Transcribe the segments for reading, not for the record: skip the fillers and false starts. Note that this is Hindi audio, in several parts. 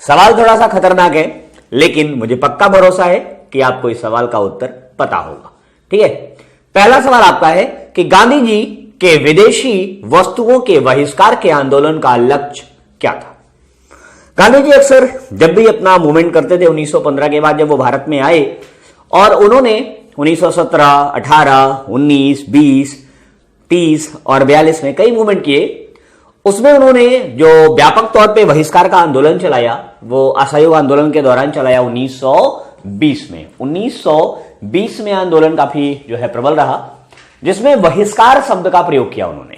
सवाल थोड़ा सा खतरनाक है, लेकिन मुझे पक्का भरोसा है कि आपको इस सवाल का उत्तर पता होगा। ठीक है, पहला सवाल आपका है कि गांधी जी के विदेशी वस्तुओं के बहिष्कार के आंदोलन का लक्ष्य क्या था। गांधी जी अक्सर जब भी अपना मूवमेंट करते थे 1915 के बाद, जब वो भारत में आए और उन्होंने 1917, 18, 19, 20, 30 और 42 में कई मूवमेंट किए, उसमें उन्होंने जो व्यापक तौर पे बहिष्कार का आंदोलन चलाया वो असहयोग आंदोलन के दौरान चलाया 1920 में। 1920 में आंदोलन काफी जो है प्रबल रहा, जिसमें बहिष्कार शब्द का प्रयोग किया उन्होंने।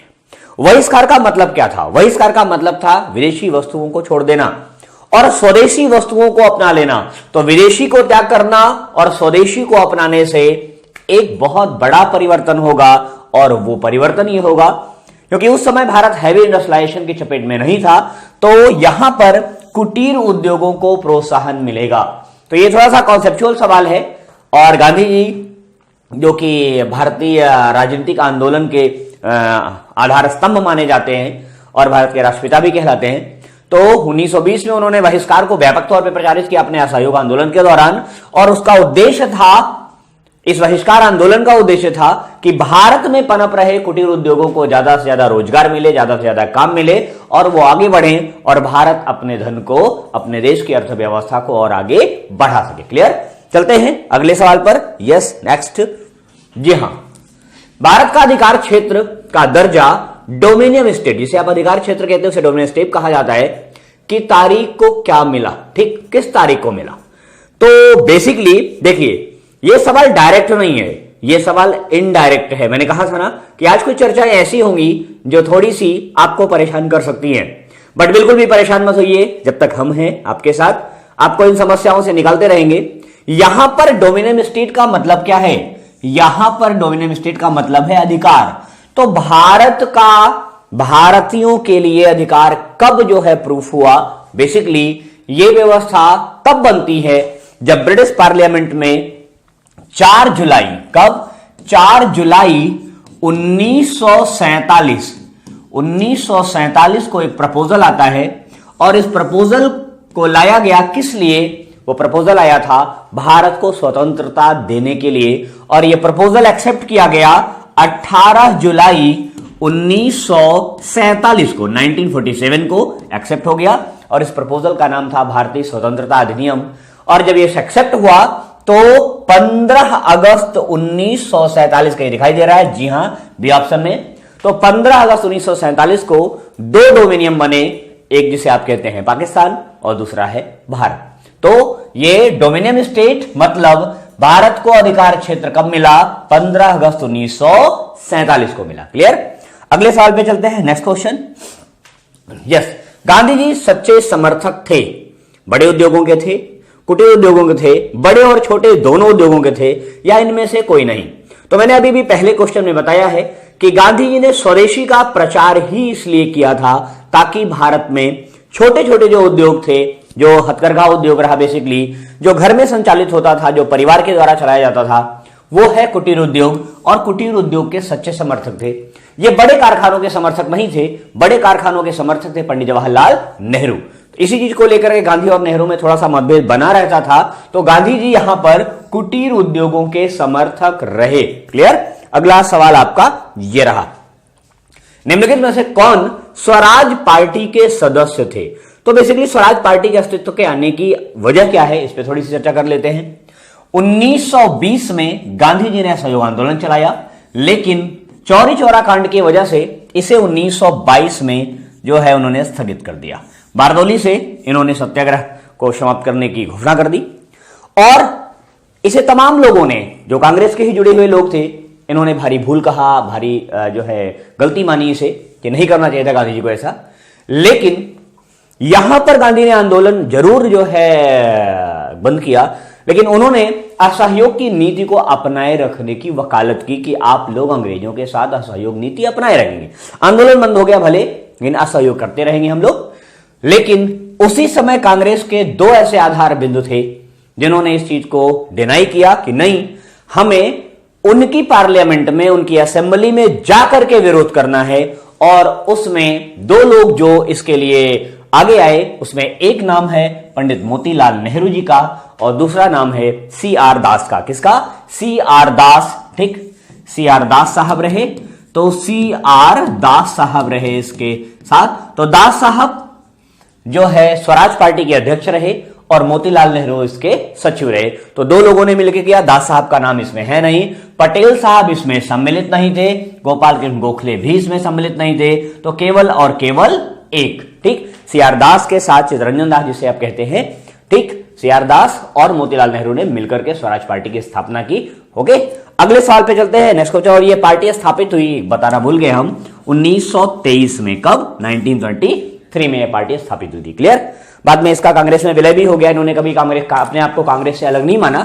बहिष्कार का मतलब क्या था? बहिष्कार का मतलब था विदेशी वस्तुओं को छोड़ देना और स्वदेशी वस्तुओं को अपना लेना। तो विदेशी को त्याग करना और स्वदेशी को अपनाने से एक बहुत बड़ा परिवर्तन होगा, और वो परिवर्तन ये होगा क्योंकि उस समय भारत हैवी इंडस्ट्रियलाइजेशन की चपेट में नहीं था, तो यहां पर कुटीर उद्योगों को प्रोत्साहन मिलेगा। तो ये थोड़ा सा कॉन्सेप्चुअल सवाल है, और गांधी जी जो कि भारतीय राजनीतिक आंदोलन के आधार स्तंभ माने जाते हैं और भारत के राष्ट्रपिता भी कहलाते हैं, तो 1920 में उन्होंने बहिष्कार को व्यापक तौर पर प्रचारित किया अपने असहयोग आंदोलन के दौरान। और उसका उद्देश्य था, इस बहिष्कार आंदोलन का उद्देश्य था कि भारत में पनप रहे कुटीर उद्योगों को ज्यादा से ज्यादा रोजगार मिले, ज्यादा से ज्यादा काम मिले और वो आगे बढ़े और भारत अपने धन को, अपने देश की अर्थव्यवस्था को और आगे बढ़ा सके। क्लियर? चलते हैं अगले सवाल पर। Yes, next. जी हां, भारत का अधिकार क्षेत्र का दर्जा डोमिनियन स्टेट, जिसे आप अधिकार क्षेत्र कहते हैं, उसे डोमिनियन स्टेट कहा जाता है, कि तारीख को क्या मिला? ठीक, किस तारीख को मिला? तो बेसिकली देखिए, यह सवाल डायरेक्ट नहीं है, यह सवाल इनडायरेक्ट है। मैंने कहा था ना कि आज कुछ चर्चाएं ऐसी होंगी जो थोड़ी सी आपको परेशान कर सकती हैं, बट बिल्कुल भी परेशान मत होइए, जब तक हम हैं आपके साथ, आपको इन समस्याओं से निकालते रहेंगे। यहां पर डोमिनियन स्टेट का मतलब क्या है? यहां पर डोमिनियन स्टेट का मतलब है अधिकार। तो भारत का भारतीयों के लिए अधिकार कब जो है प्रूफ हुआ? बेसिकली यह व्यवस्था तब बनती है जब ब्रिटिश पार्लियामेंट में 4 जुलाई, कब? 4 जुलाई 1947 को एक प्रपोजल आता है, और इस प्रपोजल को लाया गया किस लिए? वो प्रपोजल आया था भारत को स्वतंत्रता देने के लिए, और यह प्रपोजल एक्सेप्ट किया गया 18 जुलाई 1947 को, 1947 को एक्सेप्ट हो गया, और इस प्रपोजल का नाम था भारतीय स्वतंत्रता अधिनियम। और जब ये एक्सेप्ट हुआ तो 15 अगस्त 1947 कहीं दिखाई दे रहा है, जी हां, बी ऑप्शन में। तो 15 अगस्त 1947 को 2 डोमिनियन बने, एक जिसे आप कहते हैं पाकिस्तान और दूसरा है भारत। तो ये डोमिनियन स्टेट मतलब भारत को अधिकार क्षेत्र कब मिला? 15 अगस्त 1947 को मिला। क्लियर? अगले सवाल पे चलते हैं, next question. Yes, Gandhi ji सच्चे समर्थक थे, बड़े उद्योगों के थे, कुटीर उद्योगों के थे, बड़े और छोटे दोनों उद्योगों के थे, या इनमें से कोई नहीं? तो मैंने अभी भी पहले क्वेश्चन में बताया है कि गांधी जी ने स्वदेशी का प्रचार ही इसलिए किया था ताकि भारत में छोटे छोटे जो उद्योग थे, जो हथकरघा उद्योग रहा, बेसिकली जो घर में संचालित होता था, जो परिवार के द्वारा चलाया जाता था, वो है कुटीर उद्योग, और कुटीर उद्योग के सच्चे समर्थक थे। ये बड़े कारखानों के समर्थक नहीं थे, बड़े कारखानों के समर्थक थे पंडित जवाहरलाल नेहरू। तो इसी चीज को लेकर के गांधी और नेहरू में थोड़ा सा मतभेद बना रहता था, तो गांधी जी यहां पर कुटीर उद्योगों के समर्थक रहे। क्लियर? अगला सवाल आपका ये रहा, निम्नलिखित में से कौन स्वराज पार्टी के सदस्य थे? तो बेसिकली स्वराज पार्टी के अस्तित्व के आने की वजह क्या है, इस पर थोड़ी सी चर्चा कर लेते हैं। 1920 में गांधी जी ने असहयोग आंदोलन चलाया, लेकिन चौरी चौरा कांड की वजह से इसे 1922 में जो है उन्होंने स्थगित कर दिया। बारदौली से इन्होंने सत्याग्रह को समाप्त करने की घोषणा कर दी, और इसे तमाम लोगों ने, जो कांग्रेस के ही जुड़े हुए लोग थे, इन्होंने भारी भूल कहा, भारी जो है गलती मानी इसे, कि नहीं करना चाहिए था गांधी जी को ऐसा। लेकिन यहां पर गांधी ने आंदोलन जरूर जो है बंद किया, लेकिन उन्होंने असहयोग की नीति को अपनाए रखने की वकालत की कि आप लोग अंग्रेजों के साथ असहयोग नीति अपनाए रहेंगे। आंदोलन बंद हो गया भले, लेकिन असहयोग करते रहेंगे हम लोग। लेकिन उसी समय कांग्रेस के 2 ऐसे आधार बिंदु थे जिन्होंने इस चीज को डिनाई किया कि नहीं, हमें उनकी पार्लियामेंट में, उनकी असेंबली में जाकर के विरोध करना है, और उसमें 2 लोग जो इसके लिए आगे आए उसमें एक नाम है पंडित मोतीलाल नेहरू जी का और दूसरा नाम है CR दास का। किसका? CR दास। ठीक, CR दास साहब रहे, तो CR दास साहब रहे इसके साथ। तो दास साहब जो है स्वराज पार्टी के अध्यक्ष रहे और मोतीलाल नेहरू इसके सचिव रहे। तो दो लोगों ने मिलकर किया। दास साहब का नाम इसमें है नहीं, पटेल साहब इसमें सम्मिलित नहीं थे, गोपाल कृष्ण गोखले भी इसमें सम्मिलित नहीं थे, तो केवल और केवल एक। ठीक, CR दास के साथ चितरंजन दास जिसे आप कहते हैं। ठीक, CR दास और मोतीलाल नेहरू ने मिलकर के स्वराज पार्टी की स्थापना की। ओके, अगले सवाल पे चलते हैं, नेक्स्ट क्वेश्चन। और ये पार्टी स्थापित हुई, बताना भूल गए हम, 1923 में। कब? 1923 में यह पार्टी स्थापित हुई थी। क्लियर? बाद में इसका कांग्रेस में विलय भी हो गया। इन्होंने कभी कांग्रेस का अपने आप को कांग्रेस से अलग नहीं माना।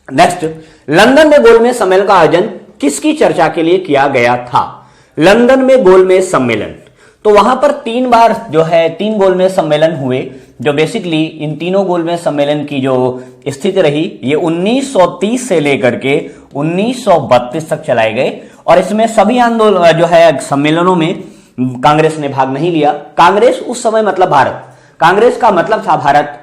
नेक्स्ट, लंदन में गोलमेज सम्मेलन का आयोजन किसकी चर्चा के लिए किया गया था? लंदन में गोलमेज सम्मेलन, तो वहां पर 3 बार जो है 3 गोलमेज सम्मेलन हुए, जो बेसिकली इन तीनों गोलमेज सम्मेलन की जो स्थिति रही ये 1930 से लेकर के 1932 तक चलाए गए। और इसमें सभी आंदोलन जो है सम्मेलनों में कांग्रेस ने भाग नहीं लिया। कांग्रेस उस समय मतलब भारत, कांग्रेस का मतलब था भारत।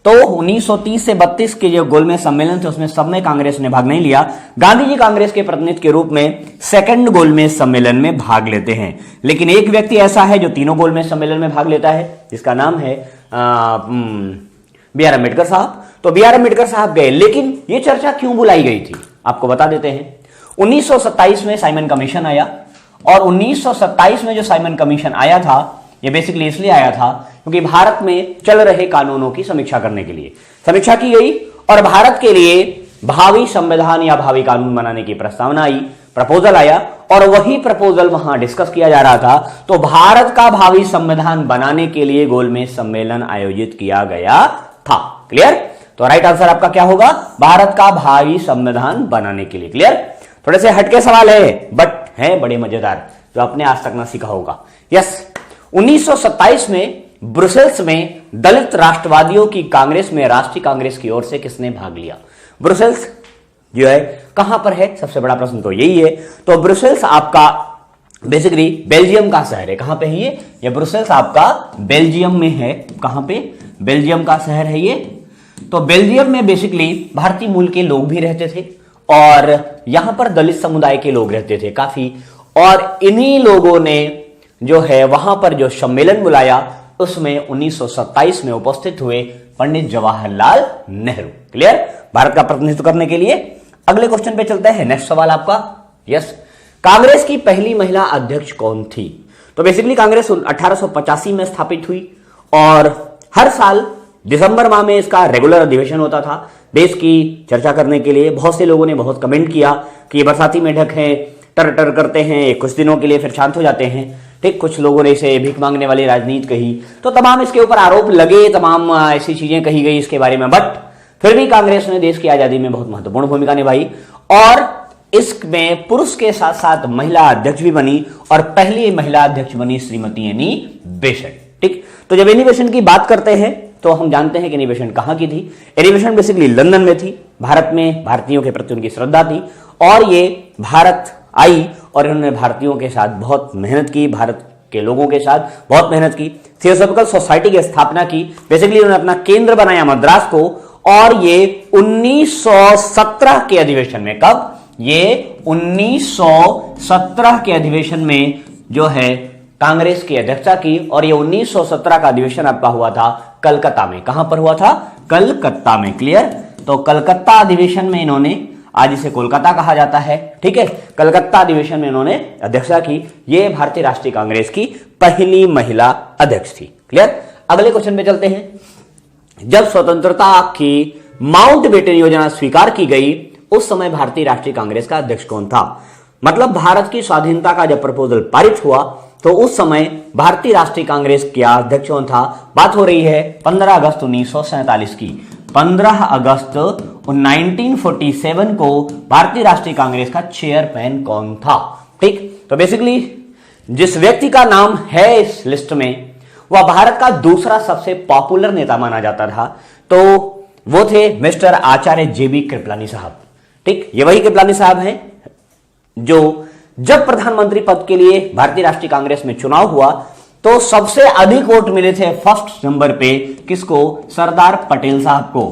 तो 1930 से 32 के जो गोलमेज सम्मेलन थे उसमें सब में कांग्रेस ने भाग नहीं लिया। गांधी जी कांग्रेस के प्रतिनिधि के रूप में सेकंड गोलमेज सम्मेलन में भाग लेते हैं। लेकिन एक व्यक्ति ऐसा है जो तीनों गोलमेज सम्मेलन में भाग लेता है, जिसका नाम है BR अम्बेडकर साहब। तो BR अम्बेडकर साहब गए, लेकिन यह चर्चा क्यों बुलाई गई थी आपको बता देते हैं। 1927 में साइमन कमीशन आया और 1927 में जो साइमन कमीशन आया था यह बेसिकली इसलिए आया था क्योंकि भारत में चल रहे कानूनों की समीक्षा करने के लिए समीक्षा की गई और भारत के लिए भावी संविधान या भावी कानून बनाने की प्रस्तावना आई, प्रपोजल आया और वही प्रपोजल वहां डिस्कस किया जा रहा था। तो भारत का भावी संविधान बनाने के लिए गोलमेज सम्मेलन आयोजित किया गया था। क्लियर? तो राइट आंसर आपका क्या होगा? भारत का भावी संविधान बनाने के लिए। क्लियर? थोड़े से हटके सवाल है बट है बड़े मजेदार, जो आपने आज तक ना सीखा होगा। यस, 1927 में ब्रुसेल्स में दलित राष्ट्रवादियों की कांग्रेस में राष्ट्रीय कांग्रेस की ओर से किसने भाग लिया? ब्रुसेल्स जो है कहां पर है? सबसे बड़ा प्रश्न तो यही है। तो ब्रुसेल्स आपका बेसिकली बेल्जियम का शहर है। कहां पे है ये? ये ब्रुसेल्स आपका बेल्जियम में है। कहां पे? बेल्जियम का शहर है ये। तो बेल्जियम में बेसिकली भारतीय मूल के लोग भी रहते थे और यहां पर दलित समुदाय के लोग रहते थे काफी, और इन्हीं लोगों ने जो है वहां पर जो सम्मेलन बुलाया उसमें 1927 में उपस्थित हुए पंडित जवाहरलाल नेहरू। क्लियर? भारत का प्रतिनिधित्व करने के लिए। अगले क्वेश्चन पे चलते हैं, नेक्स्ट सवाल आपका। यस, कांग्रेस की पहली महिला अध्यक्ष कौन थी? तो बेसिकली कांग्रेस 1885 में स्थापित हुई और हर साल दिसंबर माह में इसका रेगुलर अधिवेशन होता था देश की चर्चा करने के लिए। बहुत से लोगों ने बहुत कमेंट किया कि ये बरसाती मेढक है, टर टर करते हैं, कुछ दिनों के लिए फिर शांत हो जाते हैं। ठीक, कुछ लोगों ने इसे भीख मांगने वाली राजनीति कही, तो तमाम इसके ऊपर आरोप लगे, तमाम ऐसी चीजें कही गई इसके बारे में। बट फिर भी कांग्रेस ने देश की आजादी में बहुत महत्वपूर्ण भूमिका निभाई और इसमें पुरुष के साथ साथ महिला अध्यक्ष भी बनी और पहली महिला अध्यक्ष बनी श्रीमती एनी बेसेंट। ठीक, तो जब एनी बेसेंट की बात करते हैं तो हम जानते हैं कि एनी बेसेंट कहां की थी। एनी बेसेंट बेसिकली लंदन में थी। भारत में भारतीयों के प्रति उनकी श्रद्धा थी और ये भारत आई और इन्होंने भारतीयों के साथ बहुत मेहनत की, भारत के लोगों के साथ बहुत मेहनत की। थियोसॉफिकल सोसाइटी की स्थापना की। बेसिकली उन्होंने अपना केंद्र बनाया मद्रास को और ये 1917 के अधिवेशन में, कब? ये 1917 के अधिवेशन में जो है कांग्रेस की अध्यक्षता की और ये 1917 का अधिवेशन आपका हुआ था कलकत्ता में। कहां पर हुआ था? कलकत्ता में। क्लियर? तो कलकत्ता अधिवेशन में इन्होंने, आज इसे कोलकाता कहा जाता है, ठीक है, कलकत्ता अधिवेशन में इन्होंने अध्यक्षता की। ये भारतीय राष्ट्रीय कांग्रेस की पहली महिला अध्यक्ष थी। क्लियर? अगले क्वेश्चन पे चलते हैं। जब स्वतंत्रता की माउंटबेटन योजना स्वीकार की गई उस समय भारतीय राष्ट्रीय कांग्रेस का अध्यक्ष कौन था? मतलब भारत की स्वाधीनता का जब प्रपोजल पारित हुआ तो उस समय भारतीय राष्ट्रीय कांग्रेस का अध्यक्ष कौन था? बात हो रही है 15 अगस्त 1947 की। 15 अगस्त 1947 को भारतीय राष्ट्रीय कांग्रेस का चेयरमैन कौन था? ठीक, तो बेसिकली जिस व्यक्ति का नाम है इस लिस्ट में वह भारत का दूसरा सबसे पॉपुलर नेता माना जाता था, तो वो थे मिस्टर आचार्य JB कृपलानी साहब। ठीक, ये वही कृपलानी साहब हैं जो जब प्रधानमंत्री पद के लिए भारतीय राष्ट्रीय कांग्रेस में चुनाव हुआ तो सबसे अधिक वोट मिले थे फर्स्ट नंबर पे किसको? सरदार पटेल साहब को।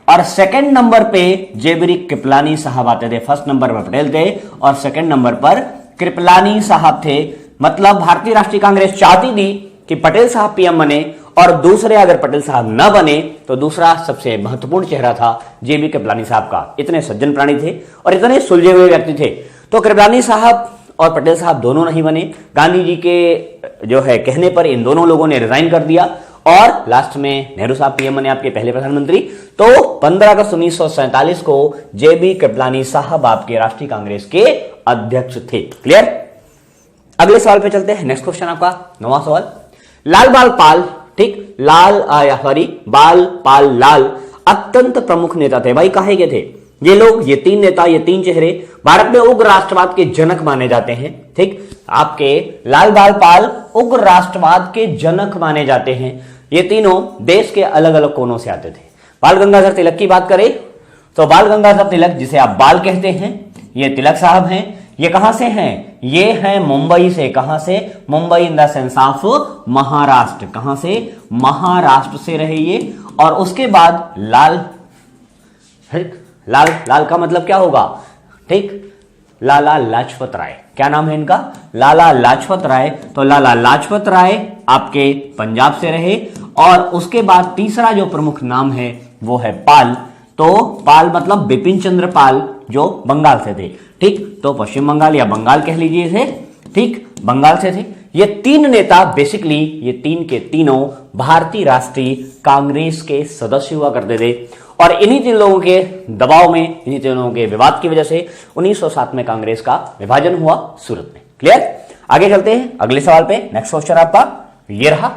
और सेकंड नंबर पे जेबरी कृपलानी साहब आते थे। फर्स्ट नंबर पर पटेल थे और सेकंड नंबर पर कृपलानी साहब थे। मतलब भारतीय राष्ट्रीय कांग्रेस चाहती थी कि पटेल साहब पीएम बने और दूसरे अगर पटेल साहब न बने तो दूसरा सबसे महत्वपूर्ण चेहरा था जेबी कृपलानी साहब का। इतने सज्जन प्राणी थे और इतने सुलझे हुए व्यक्ति थे। तो कृपलानी साहब और पटेल साहब दोनों नहीं बने। गांधी जी के जो है कहने पर इन दोनों लोगों ने रिजाइन कर दिया और लास्ट में नेहरू साहब पीएम बने, आपके पहले प्रधानमंत्री। तो 15 अगस्त 1947 को जेबी कृपलानी साहब आपके राष्ट्रीय कांग्रेस के अध्यक्ष थे। क्लियर? अगले सवाल पे चलते हैं। नेक्स्ट क्वेश्चन आपका 9वां सवाल। लाल बाल पाल, ठीक, बाल पाल लाल अत्यंत प्रमुख नेता थे। भाई काहे के थे ये लोग? ये तीन नेता, ये तीन चेहरे भारत में उग्र राष्ट्रवाद के जनक माने जाते हैं। ठीक, आपके लाल बाल पाल उग्र राष्ट्रवाद के जनक माने जाते हैं। ये तीनों देश के अलग अलग कोनों से आते थे। बाल गंगाधर तिलक की बात करें तो बाल गंगाधर तिलक, जिसे आप बाल कहते हैं, ये तिलक साहब हैं। ये कहां से हैं? ये हैं मुंबई से। कहां से? मुंबई इन द सेंस ऑफ महाराष्ट्र। कहां से? महाराष्ट्र से रहे ये। और उसके बाद लाल, लाल लाल का मतलब क्या होगा? ठीक, लाला लाजपत राय। क्या नाम है इनका? लाला लाजपत राय। तो लाला लाजपत राय आपके पंजाब से रहे। और उसके बाद तीसरा जो प्रमुख नाम है वो है पाल। तो पाल मतलब बिपिन चंद्र पाल, जो बंगाल से थे। ठीक, तो पश्चिम बंगाल या बंगाल कह लीजिए इसे। ठीक, बंगाल से थे। ये तीन नेता बेसिकली, ये तीन के तीनों भारतीय राष्ट्रीय कांग्रेस के सदस्य हुआ करते थे। और इन्हीं तीन लोगों के दबाव में, इन्हीं तीन लोगों के विवाद की वजह से 1907 में कांग्रेस का विभाजन हुआ सूरत में। क्लियर? आगे चलते हैं अगले सवाल पे। नेक्स्ट क्वेश्चन आपका ये रहा।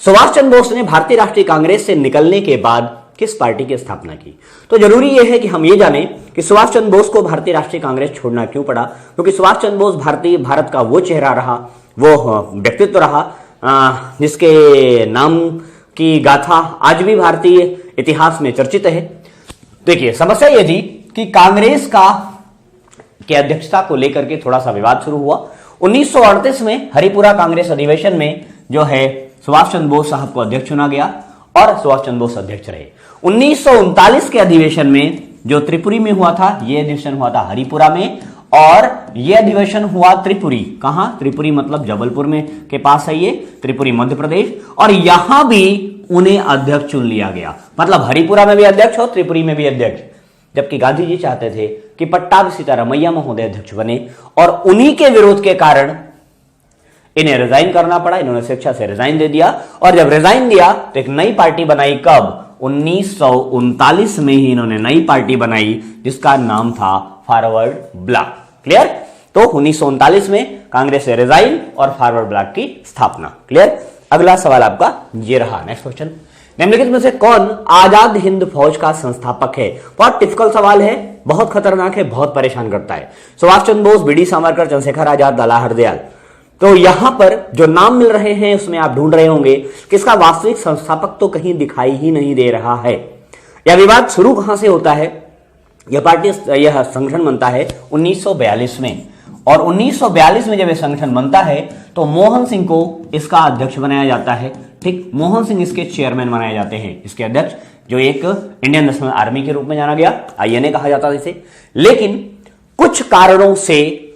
सुभाष चंद्र बोस ने भारतीय राष्ट्रीय कांग्रेस से निकलने के बाद किस पार्टी की स्थापना की? तो जरूरी यह है कि हम ये जानें कि सुभाष चंद्र बोस को भारतीय राष्ट्रीय कांग्रेस छोड़ना क्यों पड़ा। क्योंकि सुभाष चंद्र बोस भारत का वो चेहरा रहा, वो व्यक्तित्व रहा जिसके नाम की गाथा आज भी भारतीय इतिहास में चर्चित है। देखिए, समस्या यह थी कि कांग्रेस के अध्यक्षता को लेकर के थोड़ा सा विवाद शुरू हुआ। 1938 में हरिपुरा कांग्रेस अधिवेशन में जो है सुभाष चंद्र बोस साहब को अध्यक्ष चुना गया और सुभाष चंद्र बोस अध्यक्ष रहे। 1939 के अधिवेशन में जो त्रिपुरी में हुआ था, यह अधिवेशन हुआ था हरिपुरा में। और यह अधिवेशन हुआ त्रिपुरी। कहां? त्रिपुरी मतलब जबलपुर में के पास है ये, त्रिपुरी मध्य प्रदेश। और यहां भी उन्हें अध्यक्ष चुन लिया गया। मतलब हरिपुरा में भी अध्यक्ष और त्रिपुरी में भी अध्यक्ष। जबकि गांधी जी चाहते थे कि पट्टाभी सीतारामैया महोदय अध्यक्ष बने और उन्हीं के विरोध के कारण इन्हें रिजाइन करना पड़ा। इन्होंने शिक्षा से रिजाइन दे दिया और जब रिजाइन दिया तो एक नई पार्टी बनाई। कब? 1939 में ही इन्होंने नई पार्टी बनाई जिसका नाम था फॉरवर्ड ब्लॉक। क्लियर? तो 1939 में कांग्रेस से रिजाइन और फॉरवर्ड ब्लॉक की स्थापना। क्लियर? अगला सवाल आपका ये रहा। नेक्स्ट क्वेश्चन, निम्नलिखित में से कौन आजाद हिंद फौज का संस्थापक है? बहुत टिपिकल सवाल है, बहुत खतरनाक है, बहुत परेशान करता है। सुभाष चंद्र बोस, बीडी सावरकर, चंद्रशेखर आजाद, लाला हरदयाल। तो यहां पर जो नाम मिल रहे हैं उसमें आप ढूंढ रहे होंगे कि इसका वास्तविक संस्थापक तो कहीं दिखाई ही नहीं दे रहा है। यह विवाद शुरू कहां से होता है? यह संगठन बनता है 1942 में। और 1942 में जब यह संगठन बनता है तो मोहन सिंह को इसका अध्यक्ष बनाया जाता है। ठीक, मोहन सिंह इसके चेयरमैन बनाए जाते हैं, इसके अध्यक्ष, जो एक इंडियन नेशनल आर्मी के रूप में जाना गया, आईएनए कहा जाता था इसे। लेकिन कुछ कारणों से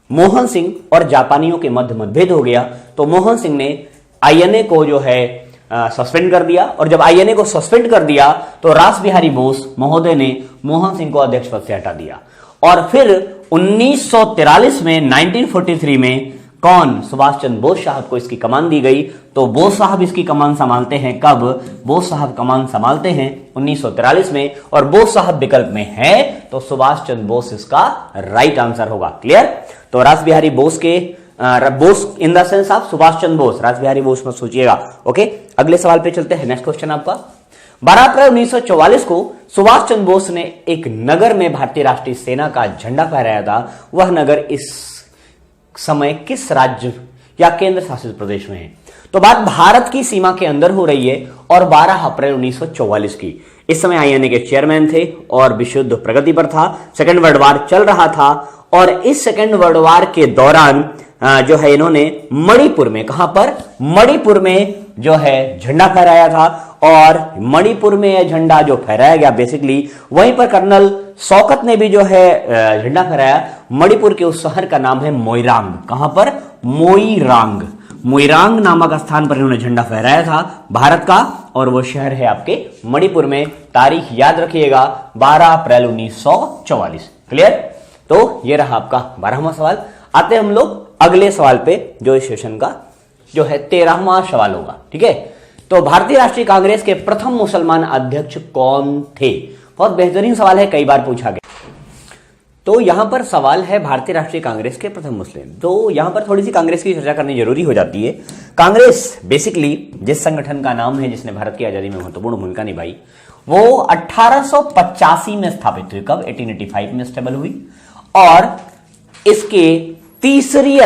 मोहन सिंह और जापानियों के मध्य मतभेद हो गया। तो मोहन सिंह ने आईएनए को जो है सस्पेंड कर दिया। और जब आईएनए को सस्पेंड कर दिया तो रास बिहारी बोस महोदय ने मोहन सिंह को अध्यक्ष पद से हटा दिया। और फिर 1943 में 1943 में कौन? सुभाष चंद्र बोस साहब को इसकी कमान दी गई। तो बोस साहब इसकी कमान संभालते हैं। कब? बोस साहब कमान संभालते हैं 1943 में। और बोस साहब विकल्प में है तो सुभाष चंद्र बोस इसका राइट आंसर होगा। क्लियर? तो रास बिहारी बोस के Bose in the sense of Subhash Chandra Bose, Ras Bihari Bose मत सोचिएगा। ओके, अगले सवाल पे चलते हैं। नेक्स्ट क्वेश्चन आपका 12 अप्रैल 1944 को सुभाष चंद्र बोस ने एक नगर में भारतीय राष्ट्रीय सेना का झंडा फहराया था। वह नगर इस समय किस राज्य या केंद्र शासित प्रदेश में है? तो बात भारत की सीमा के अंदर हो रही है और 12 अप्रैल 1944 की। इस समय आईएनए के चेयरमैन थे और विश्व युद्ध प्रगति पर था, सेकेंड वर्ल्ड वॉर चल रहा था और इस सेकेंड वर्ल्ड वॉर के दौरान जो है इन्होंने मणिपुर में, कहां पर, मणिपुर में जो है झंडा फहराया था। और मणिपुर में यह झंडा जो फहराया गया बेसिकली, वहीं पर कर्नल शौकत ने भी जो है झंडा फहराया। मणिपुर के उस शहर का नाम है मोइरांग। कहां पर, मोइरांग। मोइरांग नामक स्थान पर इन्होंने झंडा फहराया था भारत का, और वो शहर है आपके मणिपुर में। तारीख याद रखिएगा 12 अप्रैल 1944। क्लियर। तो ये रहा आपका 12वां सवाल। आते हम लोग अगले सवाल पे, जो इस सेशन का जो है 13वां सवाल होगा। ठीक है। तो भारतीय राष्ट्रीय कांग्रेस के प्रथम मुसलमान अध्यक्ष कौन थे? बहुत बेहतरीन सवाल है, कई बार पूछा गया। तो यहां पर सवाल है भारतीय राष्ट्रीय कांग्रेस के प्रथम मुस्लिम। तो यहां पर थोड़ी सी कांग्रेस की चर्चा करनी जरूरी हो जाती है। कांग्रेस बेसिकली जिस संगठन का नाम है जिसने भारत की आजादी में महत्वपूर्ण भूमिका निभाई, वो 1885 में स्थापित हुई। कब? 1885 में स्टेबल हुई। और इसके तीसरी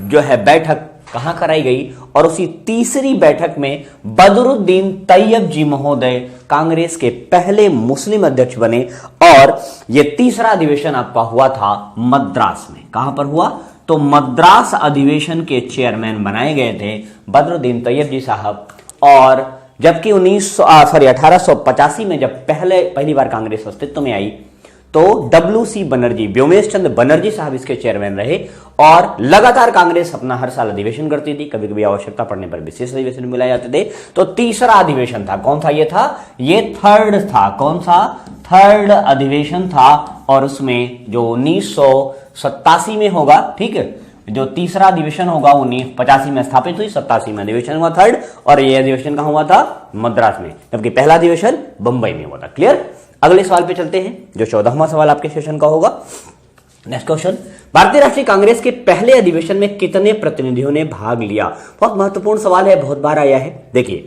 जो है बैठक कहां कराई गई, और उसी तीसरी बैठक में बदरुद्दीन तैयब जी महोदय कांग्रेस के पहले मुस्लिम अध्यक्ष बने। और यह तीसरा अधिवेशन आपका हुआ था मद्रास में। कहां पर हुआ? तो मद्रास अधिवेशन के चेयरमैन बनाए गए थे बदरुद्दीन तैयब जी साहब। और जबकि 1885 में जब पहली बार कांग्रेस अस्तित्व में आई, तो WC बनर्जी, व्योमेश चंद्र बनर्जी साहब इसके चेयरमैन रहे। और लगातार कांग्रेस अपना हर साल अधिवेशन करती थी, कभी कभी आवश्यकता पड़ने पर विशेष अधिवेशन बुलाए जाते थे। तो तीसरा अधिवेशन था, कौन था? ये था, ये थर्ड था। कौन सा? थर्ड अधिवेशन था। और उसमें जो 1987 में होगा, ठीक है, जो तीसरा अधिवेशन होगा 1985 में स्थापित हुई, 87 में अधिवेशन हुआ थर्ड। और ये अधिवेशन कहां हुआ था? मद्रास में। जबकि पहला अधिवेशन बंबई में हुआ था। क्लियर। अगले सवाल पे चलते हैं, जो 14वां सवाल आपके सेशन का होगा। नेक्स्ट क्वेश्चन, भारतीय राष्ट्रीय कांग्रेस के पहले अधिवेशन में कितने प्रतिनिधियों ने भाग लिया? बहुत महत्वपूर्ण सवाल है, बहुत बार आया है। देखिए,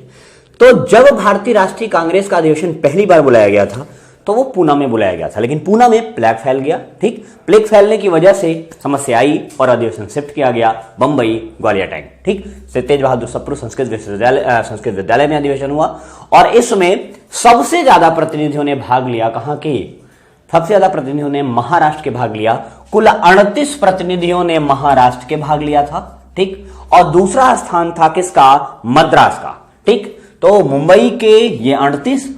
तो जब भारतीय राष्ट्रीय कांग्रेस का अधिवेशन पहली बार बुलाया गया था, तो वो पूना में बुलाया गया था। लेकिन पूना में प्लेग फैल गया। ठीक, प्लेग फैलने की वजह से समस्या आई और अधिवेशन शिफ्ट किया गया बंबई ग्वालियर टैंक। ठीक, से तेज बहादुर सप्रू संस्कृत विश्वविद्यालय में अधिवेशन हुआ। और इसमें सबसे ज्यादा प्रतिनिधियों ने भाग लिया, कहां के? सबसे ज्यादा प्रतिनिधियों ने महाराष्ट्र के भाग लिया। कुल 38 प्रतिनिधियों ने महाराष्ट्र के भाग लिया था। ठीक, और दूसरा स्थान था किसका? मद्रास का। ठीक, तो मुंबई के ये 38,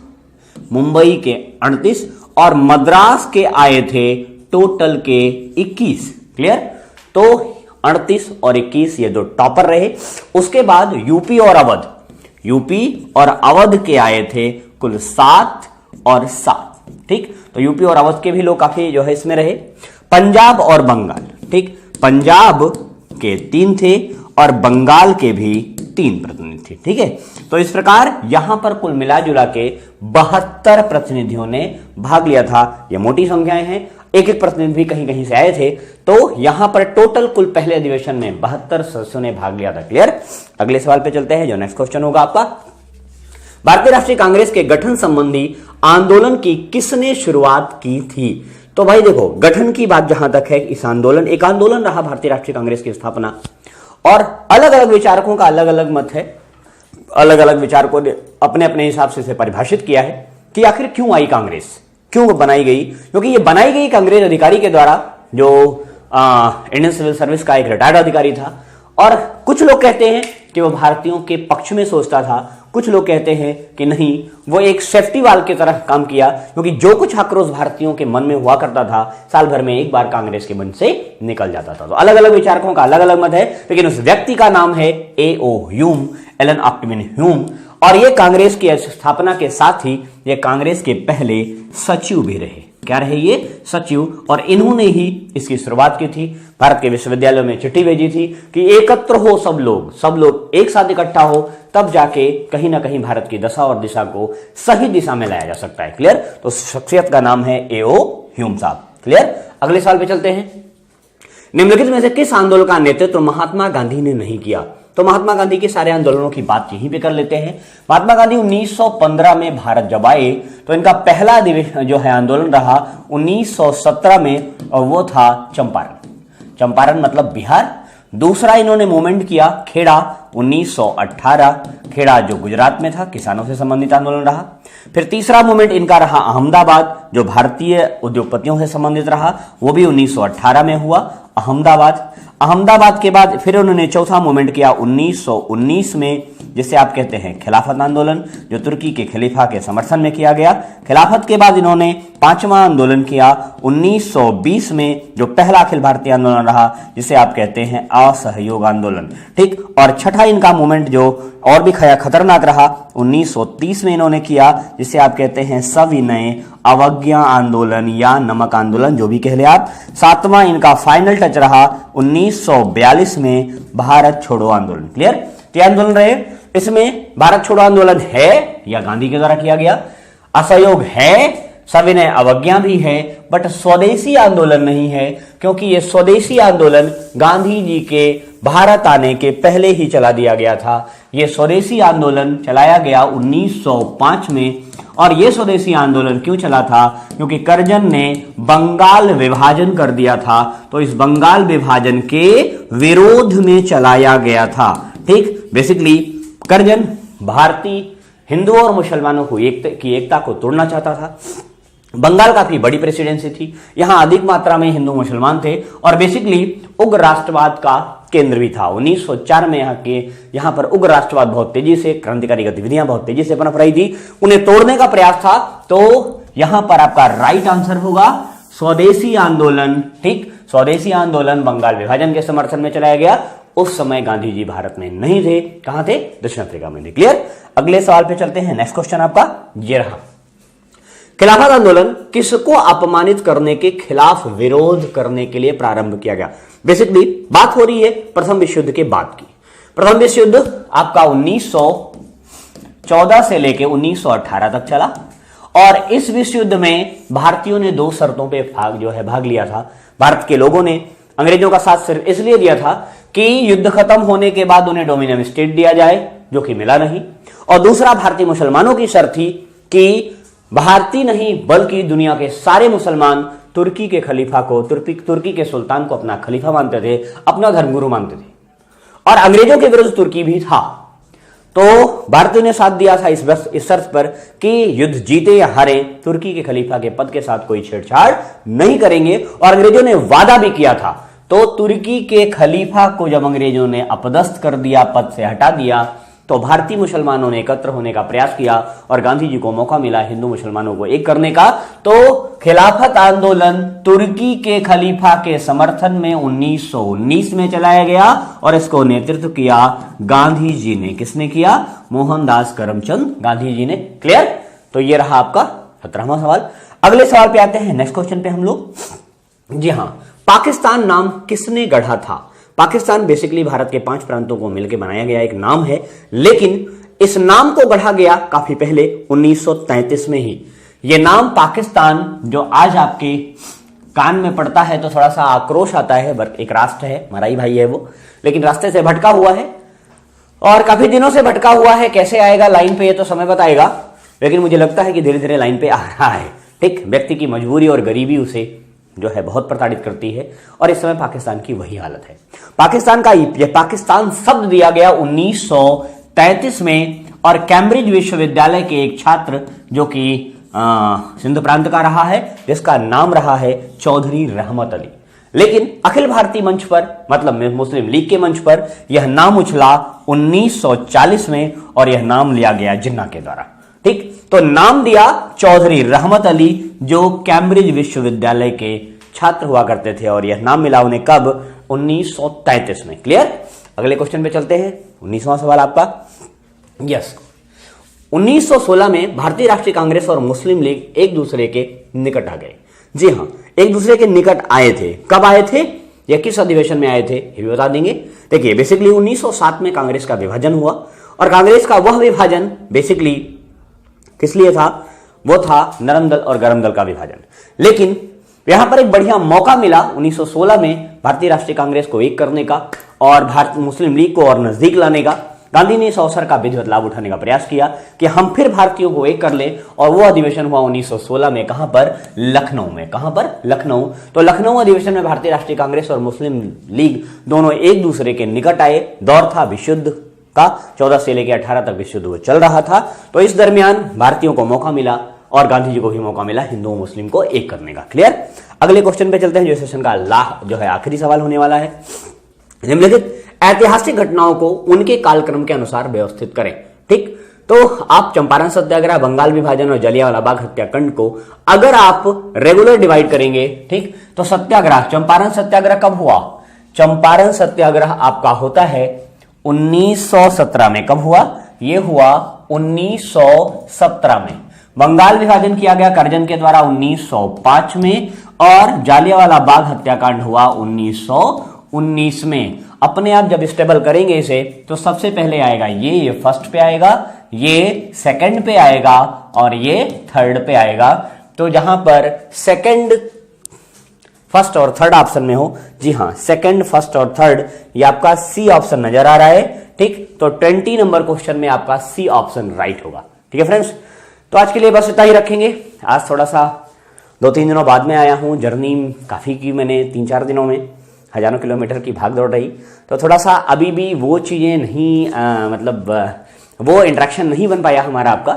मुंबई के 38 और मद्रास के आए थे टोटल के 21। क्लियर। तो 38 और 21 ये दो टॉपर रहे। उसके बाद यूपी और अवध, यूपी और अवध के आए थे कुल 7 और 7। ठीक, तो यूपी और अवध के भी लोग काफी जो है इसमें रहे। पंजाब और बंगाल, ठीक, पंजाब के 3 थे और बंगाल के भी 3 प्रतिनिधि थे। ठीक है, तो इस प्रकार यहां पर कुल मिला जुला के 72 प्रतिनिधियों ने भाग लिया था। ये मोटी संख्याएं हैं, एक एक प्रतिनिधि भी कहीं कहीं से आए थे। तो यहां पर टोटल कुल पहले अधिवेशन में 72 सदस्यों ने भाग लिया था। क्लियर। अगले सवाल पे चलते हैं, जो नेक्स्ट क्वेश्चन होगा आपका, भारतीय राष्ट्रीय कांग्रेस के गठन संबंधी आंदोलन की किसने शुरुआत की थी? तो भाई देखो, गठन की बात जहां तक है, इस आंदोलन, एक आंदोलन रहा भारतीय राष्ट्रीय कांग्रेस की स्थापना, और अलग अलग विचारकों का अलग अलग मत है। अलग अलग विचारकों ने अपने अपने हिसाब से इसे परिभाषित किया है कि आखिर क्यों आई कांग्रेस, क्यों बनाई गई। क्योंकि ये बनाई गई कांग्रेस अधिकारी के द्वारा, जो इंडियन सिविल सर्विस का एक रिटायर्ड अधिकारी था। और कुछ लोग कहते हैं कि वो भारतीयों के पक्ष में सोचता था, कुछ लोग कहते हैं कि नहीं, वो एक सेफ्टी वाल्व की तरह काम किया, क्योंकि जो कुछ आक्रोश भारतीयों के मन में हुआ करता था, साल भर में एक बार कांग्रेस के मन से निकल जाता था। तो अलग अलग विचारकों का अलग अलग मत है, लेकिन उस व्यक्ति का नाम है A.O. Hume, Allan Octavian Hume. और ये कांग्रेस की स्थापना के साथ ही ये कांग्रेस के पहले सचिव भी रहे। क्या रहे ये? सचिव। और इन्होंने ही इसकी शुरुआत की थी। भारत के विश्वविद्यालयों में चिट्ठी भेजी थी कि एकत्र हो सब लोग एक साथ इकट्ठा हो, तब जाके कहीं ना कहीं भारत की दशा और दिशा को सही दिशा में लाया जा सकता है। क्लियर। तो शख्सियत का नाम है A.O. ह्यूम साहब। क्लियर। अगले सवाल पे चलते हैं, निम्नलिखित में से किस आंदोलन का नेतृत्व महात्मा गांधी ने नहीं किया? तो महात्मा गांधी के सारे आंदोलनों की बात यहीं पे कर लेते हैं। महात्मा गांधी 1915 में भारत जब आए, तो इनका पहला जो है आंदोलन रहा 1917 में, और वो था चंपारण। चंपारण मतलब बिहार। दूसरा इन्होंने मूवमेंट किया खेड़ा 1918, खेड़ा जो गुजरात में था, किसानों से संबंधित आंदोलन रहा। फिर तीसरा मूवमेंट इनका रहा अहमदाबाद, जो भारतीय उद्योगपतियों से संबंधित रहा, वो भी 1918 में हुआ अहमदाबाद के बाद फिर उन्होंने चौथा मूवमेंट किया 1919 में, जिसे आप कहते हैं खिलाफत आंदोलन, जो तुर्की के खलीफा के समर्थन में किया गया। खिलाफत के बाद इन्होंने पांचवा आंदोलन किया 1920 में, जो पहला अखिल भारतीय आंदोलन रहा, जिसे आप कहते हैं असहयोग आंदोलन। ठीक, और छठा इनका मूवमेंट जो और भी खतरनाक रहा 1930 में इन्होंने किया, जिसे आप कहते हैं सविनय अवज्ञा आंदोलन या नमक आंदोलन, जो भी कह ले आप। सातवां इनका फाइनल टच रहा 1942 में भारत छोड़ो आंदोलन। क्लियर? तो आंदोलन रहे, इसमें भारत छोड़ो आंदोलन है या गांधी के द्वारा किया गया, असहयोग है, सविनय अवज्ञा भी है, बट स्वदेशी आंदोलन नहीं है, क्योंकि यह स्वदेशी आंदोलन गांधी जी के भारत आने के पहले ही चला दिया गया था। यह स्वदेशी आंदोलन चलाया गया 1905 में। और यह स्वदेशी आंदोलन क्यों चला था? क्योंकि करजन ने बंगाल विभाजन कर दिया था, तो इस बंगाल विभाजन के विरोध में चलाया गया था। ठीक, बेसिकली करजन भारतीय हिंदुओं और मुसलमानों को की एकता को तोड़ना चाहता था। बंगाल काफी बड़ी प्रेसिडेंसी थी, यहां अधिक मात्रा में हिंदू मुसलमान थे, और बेसिकली उग्र राष्ट्रवाद का केंद्र भी था। 1904 में यहां पर उग्र राष्ट्रवाद बहुत तेजी से, क्रांतिकारी गतिविधियां बहुत तेजी से पनप रही थी, उन्हें तोड़ने का प्रयास था। तो यहां पर आपका राइट आंसर होगा स्वदेशी आंदोलन। ठीक, स्वदेशी आंदोलन बंगाल विभाजन के समर्थन में चलाया गया। उस समय गांधी जी भारत में नहीं थे, कहां थे? दक्षिण अफ्रीका में थे। क्लियर? अगले सवाल पे चलते हैं। नेक्स्ट क्वेश्चन आपका ये रहा, खिलाफत आंदोलन किसको अपमानित करने के खिलाफ विरोध करने के लिए प्रारंभ किया गया? बेसिकली बात हो रही है प्रथम विश्व युद्ध के बाद की। प्रथम विश्व युद्ध आपका 1914 से लेके 1918 तक चला, और इस विश्व युद्ध में भारतीयों ने दो शर्तों पे भाग लिया था। भारत के लोगों ने अंग्रेजों का साथ सिर्फ इसलिए दिया था कि युद्ध खत्म होने के बाद उन्हें डोमिनियन स्टेट दिया जाए, जो कि मिला नहीं। और दूसरा भारतीय मुसलमानों की शर्त थी कि भारतीय नहीं बल्कि दुनिया के सारे मुसलमान तुर्की के खलीफा को, तुर्की के सुल्तान को अपना खलीफा मानते थे, अपना धर्मगुरु मानते थे, और अंग्रेजों के विरुद्ध तुर्की भी था। तो भारतीयों ने साथ दिया था इस शर्त पर कि युद्ध जीते या हारे तुर्की के खलीफा के पद के साथ कोई छेड़छाड़ नहीं करेंगे। और अंग्रेजों ने वादा भी किया था। तो तुर्की के खलीफा को जब अंग्रेजों ने अपदस्थ कर दिया, पद से हटा दिया, तो भारतीय मुसलमानों ने एकत्र होने का प्रयास किया, और गांधी जी को मौका मिला हिंदू मुसलमानों को एक करने का। तो खिलाफत आंदोलन तुर्की के खलीफा के समर्थन में 1919 में चलाया गया, और इसको नेतृत्व किया गांधी जी ने। किसने किया? मोहनदास करमचंद गांधी जी ने। क्लियर? तो ये रहा आपका 17वां सवाल। अगले सवाल पे आते हैं, नेक्स्ट क्वेश्चन पे हम लोग। जी हां, पाकिस्तान नाम किसने गढ़ा था? पाकिस्तान बेसिकली भारत के 5 प्रांतों को मिलकर बनाया गया एक नाम है, लेकिन इस नाम को गढ़ा गया काफी पहले 1933 में ही। यह नाम पाकिस्तान, जो आज आपके कान में पड़ता है तो थोड़ा सा आक्रोश आता है, एक राष्ट्र है, हमारा ही भाई है वो, लेकिन रास्ते से भटका हुआ है और काफी दिनों से भटका हुआ है। कैसे आएगा लाइन पे ये तो समय बताएगा, लेकिन मुझे लगता है कि धीरे धीरे लाइन पे आ रहा है। ठीक, व्यक्ति की मजबूरी और गरीबी उसे जो है बहुत प्रताड़ित करती है, और इस समय पाकिस्तान की वही हालत है। पाकिस्तान का यह पाकिस्तान शब्द दिया गया 1933 में, और कैम्ब्रिज विश्वविद्यालय के एक छात्र जो कि सिंध प्रांत का रहा है, जिसका नाम रहा है चौधरी रहमत अली। लेकिन अखिल भारतीय मंच पर, मतलब मुस्लिम लीग के मंच पर, यह नाम उछला 1940 में, और यह नाम लिया गया जिन्ना के द्वारा। ठीक, तो नाम दिया चौधरी रहमत अली, जो कैम्ब्रिज विश्वविद्यालय के छात्र हुआ करते थे, और यह नाम मिला उन्हें कब? 1933 में। क्लियर? अगले क्वेश्चन पे चलते हैं। 19वां सवाल आपका। यस, 1916 में भारतीय राष्ट्रीय कांग्रेस और मुस्लिम लीग एक दूसरे के निकट आ गए। जी हां, एक दूसरे के निकट आए थे। कब आए थे या किस अधिवेशन में आए थे, ये भी बता देंगे। देखिए, बेसिकली 1907 में कांग्रेस का विभाजन हुआ, और कांग्रेस का वह विभाजन बेसिकली किस लिए था? वो था नरम दल और गरम दल का विभाजन। लेकिन यहां पर एक बढ़िया मौका मिला 1916 में भारतीय राष्ट्रीय कांग्रेस को एक करने का, और भारत मुस्लिम लीग को और नजदीक लाने का। गांधी ने इस अवसर का विधिवत लाभ उठाने का प्रयास किया कि हम फिर भारतीयों को एक कर लें, और वो अधिवेशन हुआ 1916 में। कहां पर? लखनऊ में। कहां पर? लखनऊ। तो लखनऊ अधिवेशन में भारतीय राष्ट्रीय कांग्रेस और मुस्लिम लीग दोनों एक दूसरे के निकट आए। दौर था विश्व युद्ध का, 14 से लेकर 18 तक विश्व युद्ध चल रहा था। तो इस दरमियान भारतीयों को मौका मिला और गांधी जी को भी मौका मिला हिंदू मुस्लिम को एक करने का। क्लियर? अगले क्वेश्चन पे चलते हैं, जो सेशन का जो है आखिरी सवाल होने वाला है। निम्नलिखित ऐतिहासिक घटनाओं को उनके कालक्रम के अनुसार व्यवस्थित करें। ठीक, तो आप चंपारण सत्याग्रह, बंगाल विभाजन और जलियांवाला बाग हत्याकांड को अगर आप रेगुलर डिवाइड करेंगे, ठीक, तो सत्याग्रह, चंपारण सत्याग्रह कब हुआ? चंपारण सत्याग्रह आपका होता है 1917 में। कब हुआ? यह हुआ 1917 में। बंगाल विभाजन किया गया करजन के द्वारा 1905 में, और जालियांवाला बाग हत्याकांड हुआ 1919 में। अपने आप जब स्टेबल करेंगे इसे, तो सबसे पहले आएगा ये फर्स्ट पे आएगा, ये सेकंड पे आएगा, और ये थर्ड पे आएगा। तो जहां पर सेकंड, फर्स्ट और थर्ड ऑप्शन में हो, जी हां, सेकंड, फर्स्ट और थर्ड, ये आपका सी ऑप्शन नजर आ रहा है। ठीक, तो 20 नंबर क्वेश्चन में आपका सी ऑप्शन राइट होगा। ठीक है फ्रेंड्स, तो आज के लिए बस इतना ही रखेंगे। आज थोड़ा सा 2-3 दिनों बाद में आया हूं, जर्नी काफी की मैंने 3-4 दिनों में, हजारों किलोमीटर की भाग दौड़ रही, तो थोड़ा सा अभी भी वो चीजें नहीं, मतलब वो इंटरेक्शन नहीं बन पाया हमारा आपका।